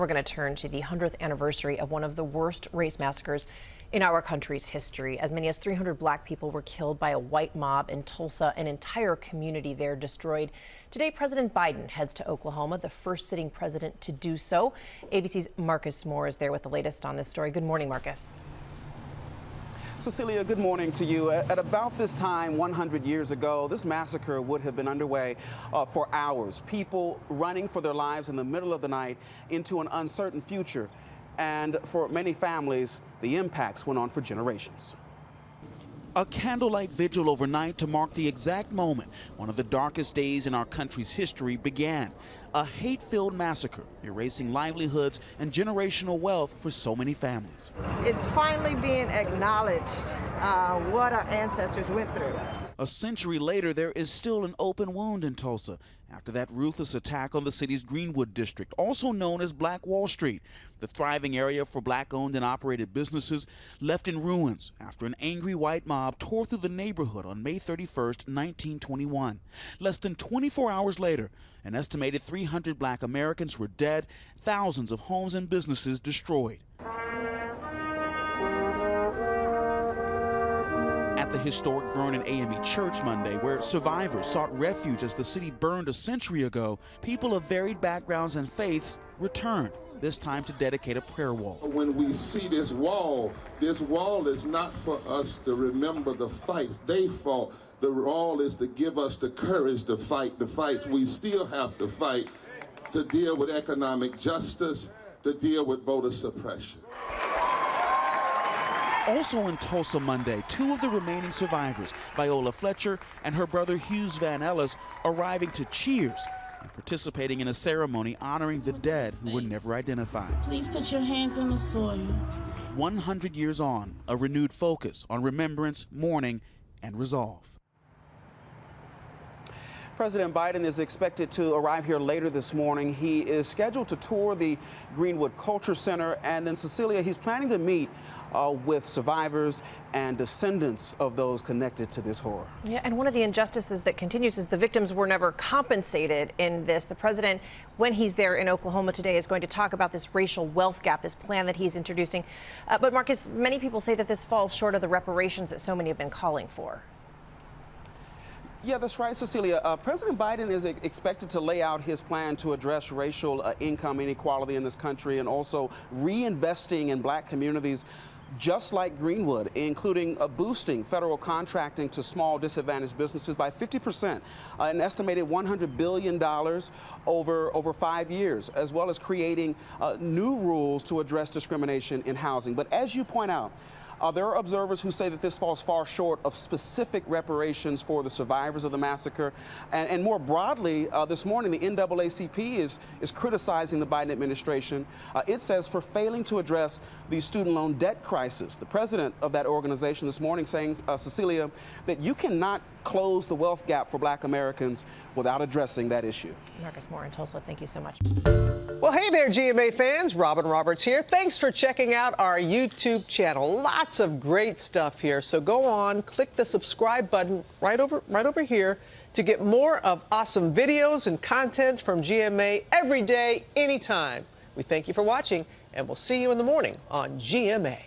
We're going to turn to the 100th anniversary of one of the worst race massacres in our country's history. As many as 300 black people were killed by a white mob in Tulsa, an entire community there destroyed. Today, President Biden heads to Oklahoma, the first sitting president to do so. ABC's Marcus Moore is there with the latest on this story. Good morning, Marcus. Cecilia, good morning to you. At about this time 100 years ago, this massacre would have been underway for hours. People running for their lives in the middle of the night into an uncertain future. And for many families, the impacts went on for generations. A candlelight vigil overnight to mark the exact moment one of the darkest days in our country's history began. A hate-filled massacre, erasing livelihoods and generational wealth for so many families. It's finally being acknowledged what our ancestors went through. A century later, there is still an open wound in Tulsa after that ruthless attack on the city's Greenwood district, also known as Black Wall Street, the thriving area for black-owned and operated businesses, left in ruins after an angry white mob tore through the neighborhood on May 31st, 1921. Less than 24 hours later, an estimated 300 black Americans were dead, thousands of homes and businesses destroyed. At the historic Vernon AME Church Monday, where survivors sought refuge as the city burned a century ago, people of varied backgrounds and faiths returned, this time to dedicate a prayer wall. When we see this wall is not for us to remember the fights they fought. The wall is to give us the courage to fight the fights we still have to fight, to deal with economic justice, to deal with voter suppression. Also in Tulsa Monday, two of the remaining survivors, Viola Fletcher and her brother Hughes Van Ellis, arriving to cheers and participating in a ceremony honoring the dead who were never identified. Please put your hands in the soil. 100 years on, a renewed focus on remembrance, mourning, and resolve. President Biden is expected to arrive here later this morning. He is scheduled to tour the Greenwood Culture Center, and then, Cecilia, he's planning to meet with survivors and descendants of those connected to this horror. Yeah, and one of the injustices that continues is the victims were never compensated in this. The president, when he's there in Oklahoma today, is going to talk about this racial wealth gap, this plan that he's introducing. But Marcus, many people say that this falls short of the reparations that so many have been calling for. Yeah, that's right, Cecilia. President Biden is expected to lay out his plan to address racial income inequality in this country and also reinvesting in black communities just like Greenwood, including boosting federal contracting to small disadvantaged businesses by 50%, an estimated $100 billion over 5 years, as well as creating new rules to address discrimination in housing. But as you point out, there are observers who say that this falls far short of specific reparations for the survivors of the massacre. And more broadly, this morning, the NAACP is criticizing the Biden administration. It says for failing to address the student loan debt crisis. The president of that organization this morning saying, Cecilia, that you cannot close the wealth gap for black Americans without addressing that issue. Marcus Moore in Tulsa, thank you so much. Well, hey there, GMA fans. Robin Roberts here. Thanks for checking out our YouTube channel. Lots of great stuff here. So go on, click the subscribe button right over here to get more of awesome videos and content from GMA every day, anytime. We thank you for watching, and we'll see you in the morning on GMA.